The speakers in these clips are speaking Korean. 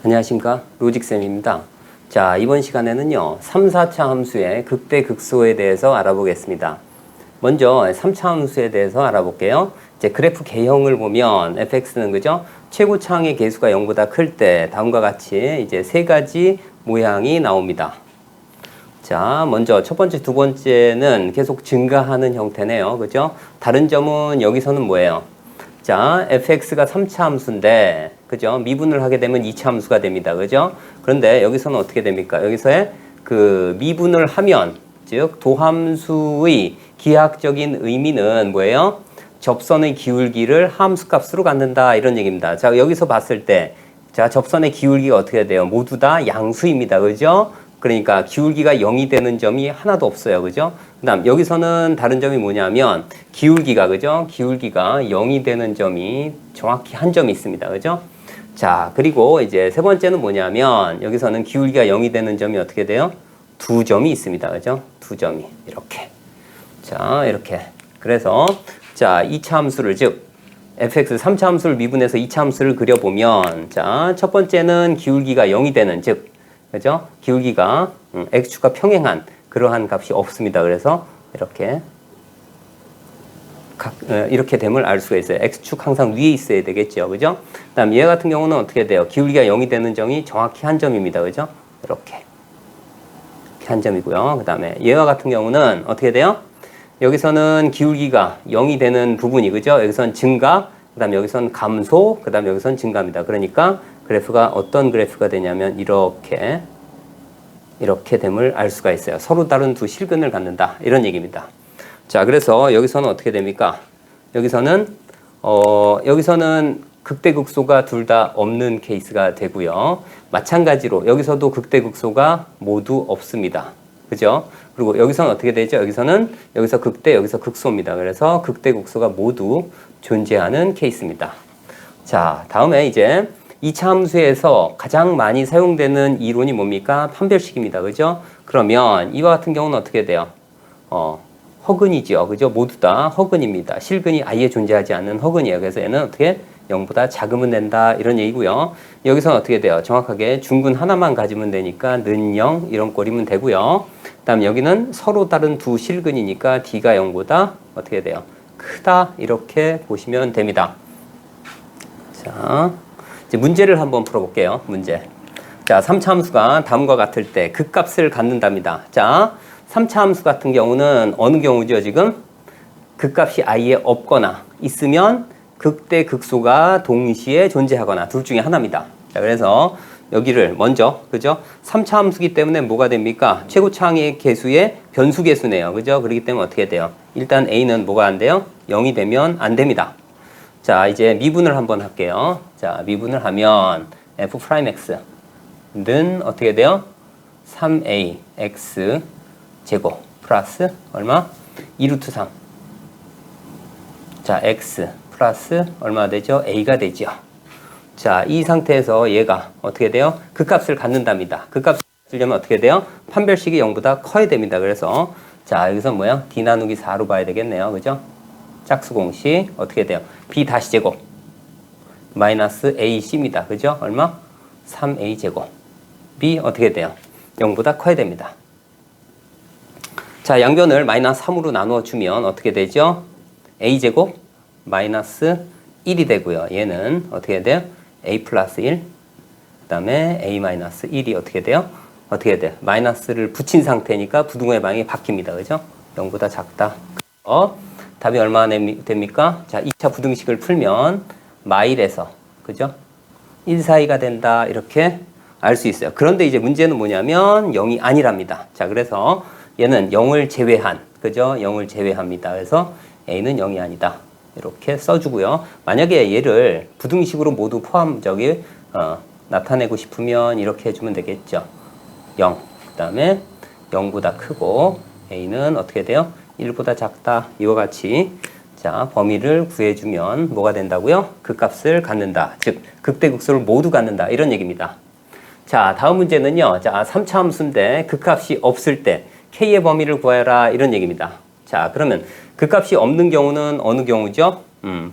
안녕하십니까, 로직쌤입니다. 자, 이번 시간에는요 3, 4차 함수의 극대 극소에 대해서 알아보겠습니다. 먼저 3차 함수에 대해서 알아볼게요. 이제 그래프 개형을 보면 fx는 그죠? 최고차항의 개수가 0보다 클 때 다음과 같이 이제 세 가지 모양이 나옵니다. 자, 먼저 첫 번째, 두 번째는 계속 증가하는 형태네요. 그죠? 다른 점은 여기서는 뭐예요? 자, fx가 3차 함수인데, 그죠? 미분을 하게 되면 2차 함수가 됩니다. 그죠? 그런데 여기서는 어떻게 됩니까? 여기서의 그 미분을 하면, 즉, 도함수의 기하학적인 의미는 뭐예요? 접선의 기울기를 함수 값으로 갖는다. 이런 얘기입니다. 자, 여기서 봤을 때, 자, 접선의 기울기가 어떻게 돼요? 모두 다 양수입니다. 그죠? 그러니까 기울기가 0이 되는 점이 하나도 없어요. 그죠? 그 다음 여기서는 다른 점이 뭐냐면 기울기가 그죠? 기울기가 0이 되는 점이 정확히 한 점이 있습니다. 그죠? 자, 그리고 이제 세 번째는 뭐냐면 여기서는 기울기가 0이 되는 점이 어떻게 돼요? 두 점이 있습니다. 그죠? 두 점이 이렇게. 자, 이렇게. 그래서 자, 2차 함수를 즉 fx 3차 함수를 미분해서 2차 함수를 그려보면 자, 첫 번째는 기울기가 0이 되는 즉 그죠? 기울기가 x축과 평행한 그러한 값이 없습니다. 그래서 이렇게 이렇게 됨을 알 수가 있어요. x축 항상 위에 있어야 되겠죠. 그죠? 그다음 얘 같은 경우는 어떻게 돼요? 기울기가 0이 되는 점이 정확히 한 점입니다. 그죠? 이렇게 한 점이고요. 그다음에 얘와 같은 경우는 어떻게 돼요? 여기서는 기울기가 0이 되는 부분이 그죠? 여기선 증가, 그다음 여기선 감소, 그다음 여기선 증가입니다. 그러니까 그래프가 어떤 그래프가 되냐면 이렇게 됨을 알 수가 있어요. 서로 다른 두 실근을 갖는다. 이런 얘기입니다. 자, 그래서 여기서는 어떻게 됩니까? 여기서는 극대극소가 둘 다 없는 케이스가 되고요. 마찬가지로 여기서도 극대극소가 모두 없습니다. 그죠? 그리고 여기서는 어떻게 되죠? 여기서 극대, 여기서 극소입니다. 그래서 극대극소가 모두 존재하는 케이스입니다. 자, 다음에 이제 2차 함수에서 가장 많이 사용되는 이론이 뭡니까? 판별식입니다. 그죠? 그러면 이와 같은 경우는 어떻게 돼요? 허근이죠. 그죠? 모두 다 허근입니다. 실근이 아예 존재하지 않는 허근이에요. 그래서 얘는 어떻게 0보다 작으면 된다. 이런 얘기고요. 여기서는 어떻게 돼요? 정확하게 중근 하나만 가지면 되니까 는 0 이런 꼴이면 되고요. 그다음 여기는 서로 다른 두 실근이니까 D가 0보다 어떻게 돼요? 크다. 이렇게 보시면 됩니다. 자, 이제 문제를 한번 풀어볼게요. 문제. 자, 3차 함수가 다음과 같을 때 극값을 갖는답니다. 자, 3차 함수 같은 경우는 어느 경우죠, 지금? 극값이 아예 없거나 있으면 극대 극소가 동시에 존재하거나 둘 중에 하나입니다. 자, 그래서 여기를 먼저, 그죠? 3차 함수기 때문에 뭐가 됩니까? 최고차항의 개수의 변수 개수네요. 그죠? 그렇기 때문에 어떻게 돼요? 일단 A는 뭐가 안 돼요? 0이 되면 안 됩니다. 자, 이제 미분을 한번 할게요. 자, 미분을 하면 f'x는 어떻게 돼요? 3ax 제곱 플러스 얼마? 2루트 3. 자, x 플러스 얼마 되죠? a가 되죠. 자, 이 상태에서 얘가 어떻게 돼요? 극값을 갖는답니다. 극값을 갖으려면 어떻게 돼요? 판별식이 0보다 커야 됩니다. 그래서 자, 여기서 뭐야? d 나누기 4로 봐야 되겠네요. 그죠? 짝수 공식 어떻게 돼요? b 다시 제곱 마이너스 ac입니다. 그죠? 얼마? 3a 제곱. b 어떻게 돼요? 0보다 커야 됩니다. 자, 양변을 마이너스 3으로 나누어 주면 어떻게 되죠? a 제곱 마이너스 1이 되고요. 얘는 어떻게 돼요? a 플러스 1. 그 다음에 a 마이너스 1이 어떻게 돼요? 마이너스를 붙인 상태니까 부등호의 방이 바뀝니다. 그죠? 0보다 작다. 답이 얼마나 됩니까? 자, 2차 부등식을 풀면 마일에서 그죠? 1 사이가 된다. 이렇게 알 수 있어요. 그런데 이제 문제는 뭐냐면 0이 아니랍니다. 자, 그래서 얘는 0을 제외한 그죠? 0을 제외합니다. 그래서 A는 0이 아니다. 이렇게 써주고요. 만약에 얘를 부등식으로 모두 나타내고 싶으면 이렇게 해주면 되겠죠. 0. 그 다음에 0보다 크고 A는 어떻게 돼요? 1보다 작다. 이와 같이 자, 범위를 구해주면 뭐가 된다고요? 극값을 갖는다. 즉, 극대극소를 모두 갖는다. 이런 얘기입니다. 자, 다음 문제는요. 자, 3차 함수인데 극값이 없을 때 K의 범위를 구해라. 이런 얘기입니다. 자, 그러면 극값이 없는 경우는 어느 경우죠?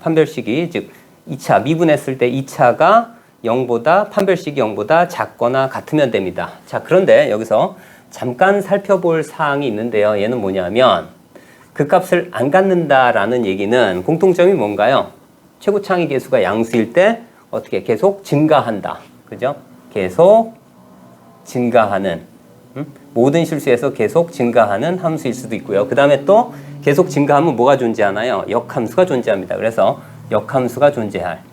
판별식이 즉 2차 미분했을 때 2차가 0보다 판별식이 0보다 작거나 같으면 됩니다. 자, 그런데 여기서 잠깐 살펴볼 사항이 있는데요. 얘는 뭐냐면 그 값을 안 갖는다라는 얘기는 공통점이 뭔가요? 최고창의 계수가 양수일 때 어떻게 계속 증가한다. 그죠? 계속 증가하는 모든 실수에서 계속 증가하는 함수일 수도 있고요. 그 다음에 또 계속 증가하면 뭐가 존재하나요? 역함수가 존재합니다. 그래서 역함수가 존재할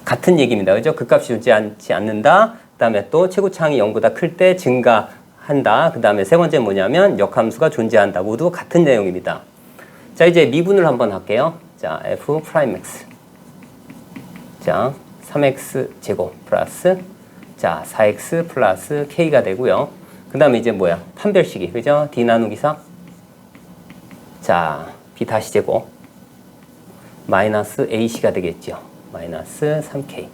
같은 얘기입니다. 그죠? 그 값이 존재하지 않는다. 그 다음에 또 최고창이 0보다 클 때 증가한다. 그 다음에 세 번째 뭐냐면 역함수가 존재한다. 모두 같은 내용입니다. 자, 이제 미분을 한번 할게요. 자, f 프라임 x. 자, 3x 제곱 플러스 자, 4x 플러스 k가 되고요. 그 다음에 이제 뭐야? 판별식이. 그죠? d 나누기 4. 자, b 다시 제곱. 마이너스 ac가 되겠죠. 마이너스 3k.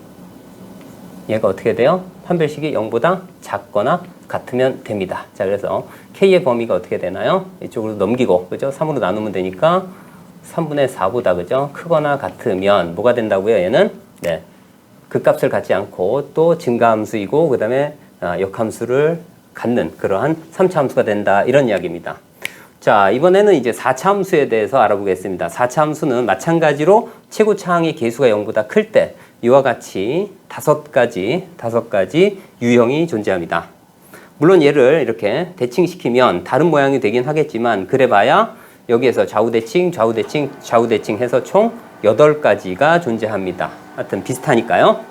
얘가 어떻게 돼요? 판별식이 0보다 작거나 같으면 됩니다. 자, 그래서 k의 범위가 어떻게 되나요? 이쪽으로 넘기고, 그죠? 3으로 나누면 되니까 3분의 4보다, 그죠? 크거나 같으면 뭐가 된다고요? 얘는 네, 그 값을 갖지 않고 또 증가함수이고 그 다음에 역함수를 갖는 그러한 3차 함수가 된다. 이런 이야기입니다. 자, 이번에는 이제 4차 함수에 대해서 알아보겠습니다. 4차 함수는 마찬가지로 최고차항의 계수가 0보다 클 때 이와 같이 다섯 가지 유형이 존재합니다. 물론 얘를 이렇게 대칭시키면 다른 모양이 되긴 하겠지만 그래봐야 여기에서 좌우대칭, 좌우대칭, 좌우대칭 해서 총 8가지가 존재합니다. 하여튼 비슷하니까요.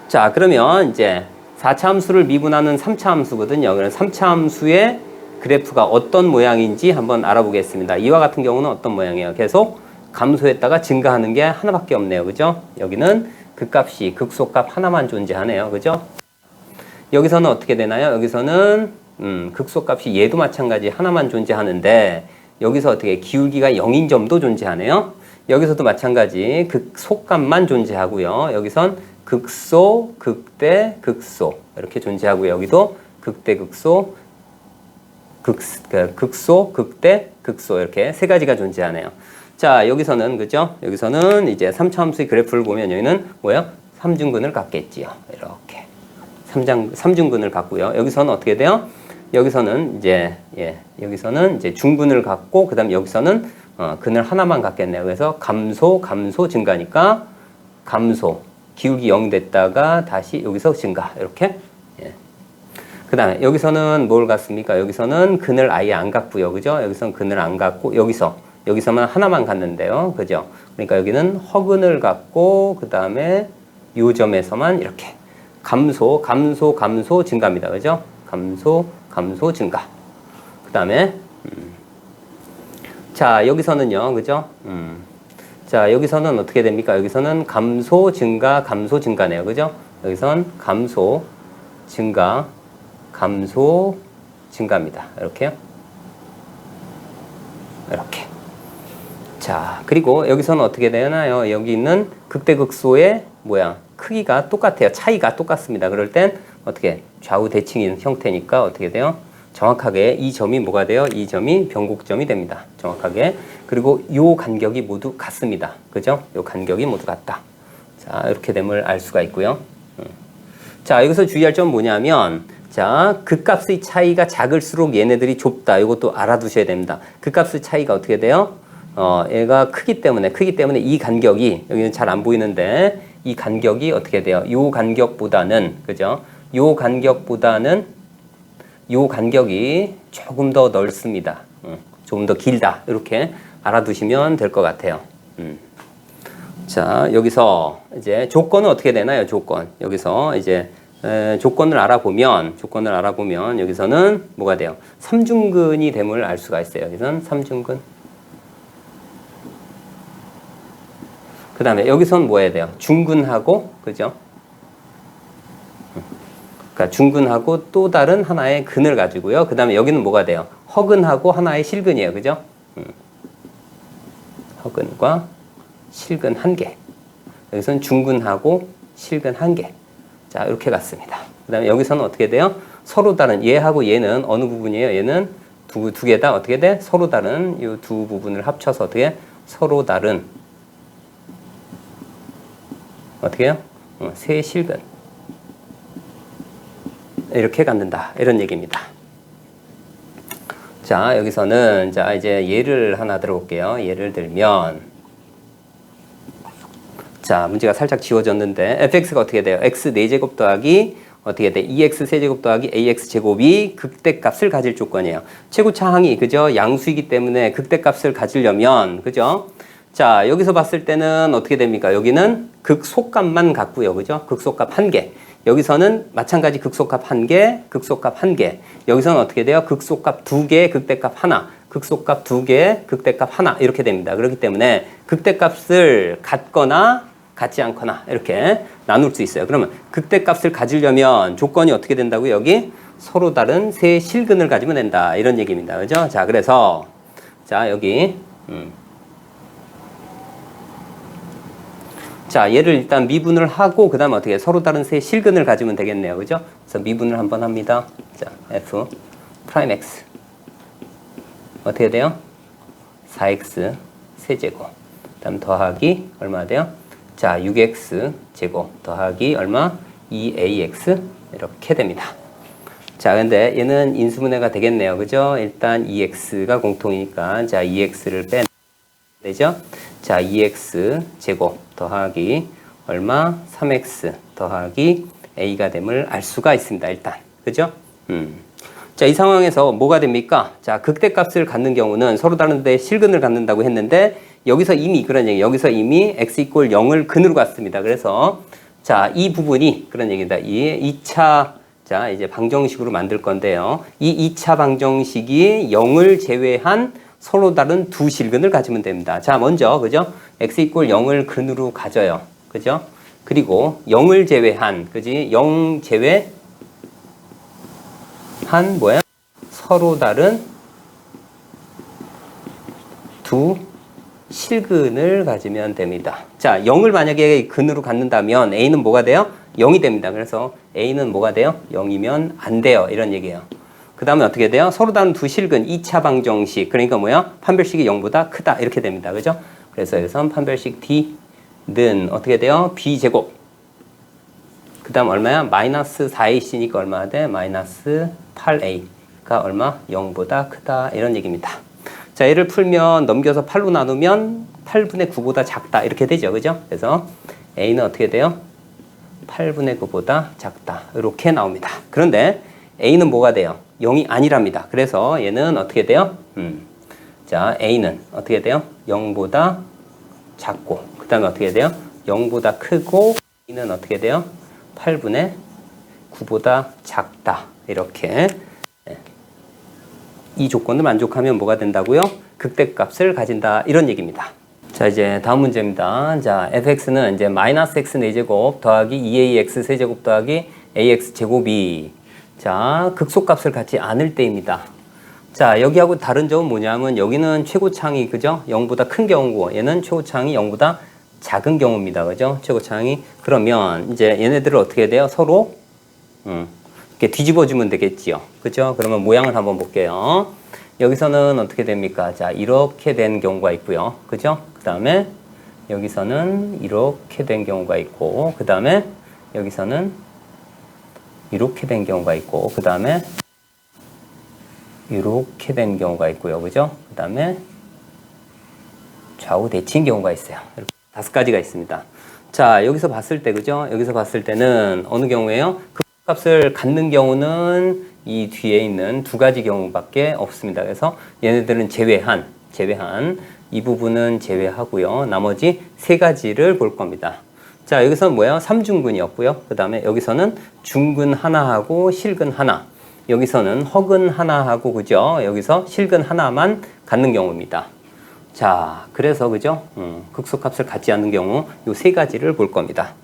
자, 그러면 이제 4차 함수를 미분하는 3차 함수거든요. 그럼 3차 함수의 그래프가 어떤 모양인지 한번 알아보겠습니다. 이와 같은 경우는 어떤 모양이에요? 계속 감소했다가 증가하는 게 하나밖에 없네요. 그죠? 여기는 그 값이 극소값 하나만 존재하네요. 그죠? 여기서는 어떻게 되나요? 여기서는 극소값이 얘도 마찬가지 하나만 존재하는데 여기서 어떻게 기울기가 0인 점도 존재하네요. 여기서도 마찬가지 극소값만 존재하고요. 여기선 극소, 극대, 극소 이렇게 존재하고요. 여기도 극대, 극소, 극소, 극대, 극소 이렇게 세 가지가 존재하네요. 자, 여기서는 그죠? 여기서는 이제 3차 함수의 그래프를 보면 여기는 뭐예요? 삼중근을 갖겠지요. 이렇게 삼중근을 갖고요. 여기서는 어떻게 돼요? 여기서는 이제 여기서는 이제 중근을 갖고 그다음 여기서는 근을 하나만 갖겠네요. 그래서 감소, 감소 증가니까 감소 기울기 0 됐다가 다시 여기서 증가 이렇게. 그 다음에 여기서는 뭘 갖습니까? 여기서는 근을 아예 안 갖고요. 그죠? 여기서는 근을 안 갖고 여기서만 하나만 갖는데요. 그죠? 그러니까 여기는 허근을 갖고 그 다음에 요 점에서만 이렇게 감소, 감소, 감소 증가입니다. 그죠? 감소, 감소 증가. 그 다음에 자, 여기서는요. 그죠? 자, 여기서는 어떻게 됩니까? 여기서는 감소, 증가, 감소, 증가네요. 그죠? 여기선 감소, 증가, 감소, 증가입니다. 이렇게요. 이렇게. 자, 그리고 여기서는 어떻게 되나요? 여기 있는 극대극소의 뭐야? 크기가 똑같아요. 차이가 똑같습니다. 그럴 땐 어떻게 좌우 대칭인 형태니까 어떻게 돼요? 정확하게 이 점이 뭐가 돼요? 이 점이 변곡점이 됩니다. 정확하게. 그리고 요 간격이 모두 같습니다. 그죠? 요 간격이 모두 같다. 자, 이렇게 됨을 알 수가 있고요. 자, 여기서 주의할 점은 뭐냐면 자, 그 값의 차이가 작을수록 얘네들이 좁다. 이것도 알아두셔야 됩니다. 그 값의 차이가 어떻게 돼요? 얘가 크기 때문에 이 간격이 여기는 잘 안 보이는데 이 간격이 어떻게 돼요? 요 간격보다는 그죠? 요 간격이 조금 더 넓습니다. 조금 더 길다. 이렇게 알아두시면 될 것 같아요. 자, 여기서 이제 조건은 어떻게 되나요? 조건. 여기서 이제 조건을 알아보면 여기서는 뭐가 돼요? 삼중근이 됨을 알 수가 있어요. 여기서는 삼중근. 그 다음에 여기서는 뭐 해야 돼요? 중근하고, 그죠? 그러니까 중근하고 또 다른 하나의 근을 가지고요. 그 다음에 여기는 뭐가 돼요? 허근하고 하나의 실근이에요. 그죠? 허근과 실근 한 개. 여기서는 중근하고 실근 한 개. 자, 이렇게 갔습니다. 그 다음에 여기서는 어떻게 돼요? 서로 다른 얘하고 얘는 어느 부분이에요? 얘는 두 개 다 어떻게 돼? 서로 다른 이 두 부분을 합쳐서 어떻게? 서로 다른 어떻게 해요? 세 실근 이렇게 갖는다 이런 얘기입니다. 자, 여기서는 자 이제 예를 하나 들어볼게요. 예를 들면 자, 문제가 살짝 지워졌는데 fx가 어떻게 돼요? x 4제곱 더하기 어떻게 돼? 2x 세제곱 더하기 ax 제곱이 극대값을 가질 조건이에요. 최고차항이 그죠? 양수이기 때문에 극대값을 가지려면 그죠? 자, 여기서 봤을 때는 어떻게 됩니까? 여기는 극소값만 같고요. 그죠? 극소값 1개. 여기서는 마찬가지 극소값 1개, 극소값 1개. 여기서는 어떻게 돼요? 극소값 2개, 극대값 하나. 극소값 2개, 극대값 하나. 이렇게 됩니다. 그렇기 때문에 극대값을 같거나 같지 않거나 이렇게 나눌 수 있어요. 그러면 극대값을 가지려면 조건이 어떻게 된다고요? 여기 서로 다른 세 실근을 가지면 된다. 이런 얘기입니다. 그죠? 자, 그래서 자, 여기 자, 얘를 일단 미분을 하고 그다음에 어떻게 서로 다른 세 실근을 가지면 되겠네요. 그죠? 그래서 미분을 한번 합니다. 자, f 프라임 x 어떻게 돼요? 4x 세제곱 그다음 더하기 얼마 돼요? 자, 6x 제곱 더하기 얼마? 2ax 이렇게 됩니다. 자, 근데 얘는 인수분해가 되겠네요. 그죠? 일단 2x가 공통이니까 자, 2x를 빼 되죠? 자, 2x 제곱 더하기 얼마? 3x 더하기 a가 됨을 알 수가 있습니다. 일단. 그죠? 자, 이 상황에서 뭐가 됩니까? 자, 극대값을 갖는 경우는 서로 다른데 실근을 갖는다고 했는데 여기서 이미 그런 얘기, 여기서 이미 x = 0을 근으로 갔습니다. 그래서 자, 이 부분이 그런 얘기입니다. 이 2차 자, 이제 방정식으로 만들 건데요. 이 2차 방정식이 0을 제외한 서로 다른 두 실근을 가지면 됩니다. 자, 먼저 그죠? x = 0을 근으로 가져요. 그죠? 그리고 0을 제외한 그지? 0 제외 한 뭐야? 서로 다른 두 실근을 가지면 됩니다. 자, 0을 만약에 근으로 갖는다면 a는 뭐가 돼요? 0이 됩니다. 그래서 a는 뭐가 돼요? 0이면 안 돼요. 이런 얘기예요. 그 다음에 어떻게 돼요? 서로 다른 두 실근 2차 방정식. 그러니까 뭐야? 판별식이 0보다 크다. 이렇게 됩니다. 그죠? 그래서 여기서 판별식 d는 어떻게 돼요? b제곱. 그 다음 얼마야? 마이너스 4ac니까 얼마나 돼? 마이너스 8a가 얼마? 0보다 크다. 이런 얘기입니다. 자, 얘를 풀면 넘겨서 8로 나누면 8분의 9보다 작다. 이렇게 되죠. 그죠? 그래서 a는 어떻게 돼요? 8분의 9보다 작다. 이렇게 나옵니다. 그런데 a는 뭐가 돼요? 0이 아니랍니다. 그래서 얘는 어떻게 돼요? 자, a는 어떻게 돼요? 0보다 작고 그 다음에 어떻게 돼요? 0보다 크고 b는 어떻게 돼요? 8분의 9보다 작다. 이렇게 이 조건을 만족하면 뭐가 된다고요? 극대값을 가진다. 이런 얘기입니다. 자, 이제 다음 문제입니다. 자, fx는 이제 마이너스 x 4제곱 더하기 2ax 세제곱 더하기 ax 제곱이 자, 극소값을 갖지 않을 때입니다. 자, 여기하고 다른 점은 뭐냐면 여기는 최고차항이 그죠? 0보다 큰 경우고 얘는 최고차항이 0보다 작은 경우입니다. 그죠? 최고차항이 그러면 이제 얘네들을 어떻게 돼요? 서로 이렇게 뒤집어주면 되겠지요. 그죠? 그러면 모양을 한번 볼게요. 여기서는 어떻게 됩니까? 자, 이렇게 된 경우가 있고요. 그죠? 그 다음에 여기서는 이렇게 된 경우가 있고, 그 다음에 여기서는 이렇게 된 경우가 있고, 그 다음에 이렇게 된 경우가 있고요. 그죠? 그 다음에 좌우 대칭 경우가 있어요. 이렇게 5가지가 있습니다. 자, 여기서 봤을 때, 그죠? 여기서 봤을 때는 어느 경우에요? 극값을 갖는 경우는 이 뒤에 있는 2가지 경우밖에 없습니다. 그래서 얘네들은 제외한 이 부분은 제외하고요. 나머지 3가지를 볼 겁니다. 자, 여기서는 뭐예요? 3중근이었고요. 그 다음에 여기서는 중근 하나하고 실근 하나. 여기서는 허근 하나하고 그죠? 여기서 실근 하나만 갖는 경우입니다. 자, 그래서 그죠? 극소값을 갖지 않는 경우 이 3가지를 볼 겁니다.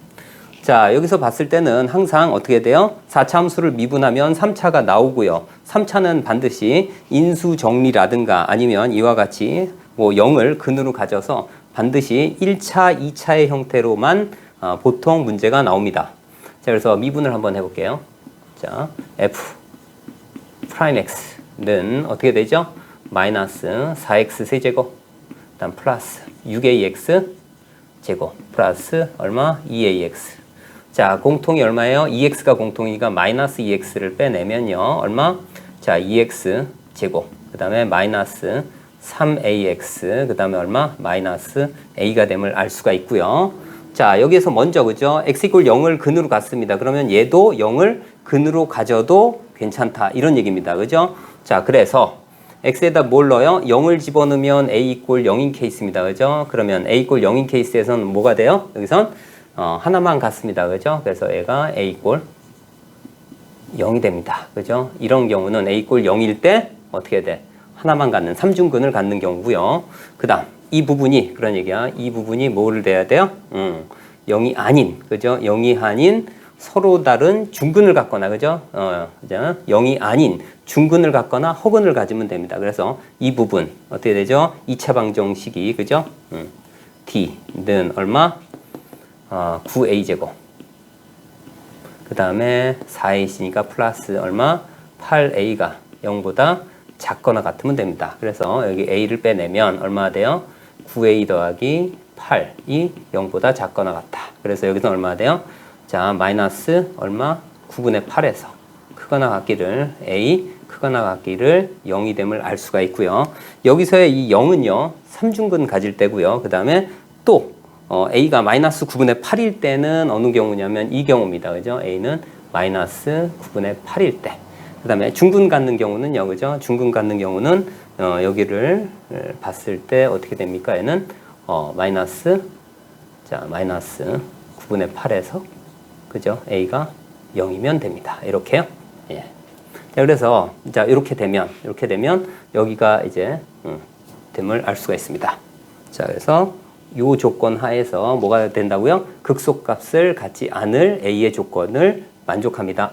자, 여기서 봤을 때는 항상 어떻게 돼요? 4차 함수를 미분하면 3차가 나오고요. 3차는 반드시 인수 정리라든가 아니면 이와 같이 뭐 0을 근으로 가져서 반드시 1차, 2차의 형태로만 보통 문제가 나옵니다. 자, 그래서 미분을 한번 해볼게요. 자, f 프라임 x는 어떻게 되죠? 마이너스 4x 세제곱, 일단 플러스 6ax 제곱 플러스 얼마? 2ax. 자, 공통이 얼마예요? 2x가 공통이니까 마이너스 2x를 빼내면요. 얼마? 자, 2x 제곱. 그 다음에 마이너스 3ax. 그 다음에 얼마? 마이너스 a가 됨을 알 수가 있고요. 자, 여기에서 먼저, 그죠? x 이퀄 0을 근으로 갔습니다. 그러면 얘도 0을 근으로 가져도 괜찮다. 이런 얘기입니다. 그죠? 자, 그래서 x에다 뭘 넣어요? 0을 집어넣으면 a 이퀄 0인 케이스입니다. 그죠? 그러면 a 이퀄 0인 케이스에서는 뭐가 돼요? 여기선 하나만 같습니다. 그죠? 그래서 얘가 a 이퀄 0이 됩니다. 그죠? 이런 경우는 a 이퀄 0일 때 어떻게 돼? 하나만 갖는 삼중근을 갖는 경우고요. 그 다음 이 부분이 그런 얘기야. 이 부분이 뭐를 돼야 돼요? 0이 아닌, 그죠? 0이 아닌 서로 다른 중근을 갖거나, 그죠? 그죠? 0이 아닌 중근을 갖거나 허근을 가지면 됩니다. 그래서 이 부분 어떻게 되죠? 2차 방정식이, 그죠? d는 얼마? 9a 제곱. 그 다음에 4a니까 플러스 얼마? 8a가 0보다 작거나 같으면 됩니다. 그래서 여기 a를 빼내면 얼마 돼요? 9a 더하기 8이 0보다 작거나 같다. 그래서 여기서 얼마 돼요? 자, 마이너스 얼마? 9분의 8에서 크거나 같기를 a 크거나 같기를 0이 됨을 알 수가 있고요. 여기서의 이 0은요. 삼중근 가질 때고요. 그 다음에 또 a가 마이너스 9분의 8일 때는 어느 경우냐면 이 경우입니다. 그죠? a는 마이너스 9분의 8일 때. 그 다음에 중근 갖는 경우는요. 그죠? 중근 갖는 경우는 여기를 봤을 때 어떻게 됩니까? 얘는 마이너스 9분의 8에서 그죠? a가 0이면 됩니다. 이렇게요. 예. 자, 그래서 자, 이렇게 되면 여기가 이제 됨을 알 수가 있습니다. 자, 그래서 요 조건 하에서 뭐가 된다고요? 극소값을 갖지 않을 a의 조건을 만족합니다.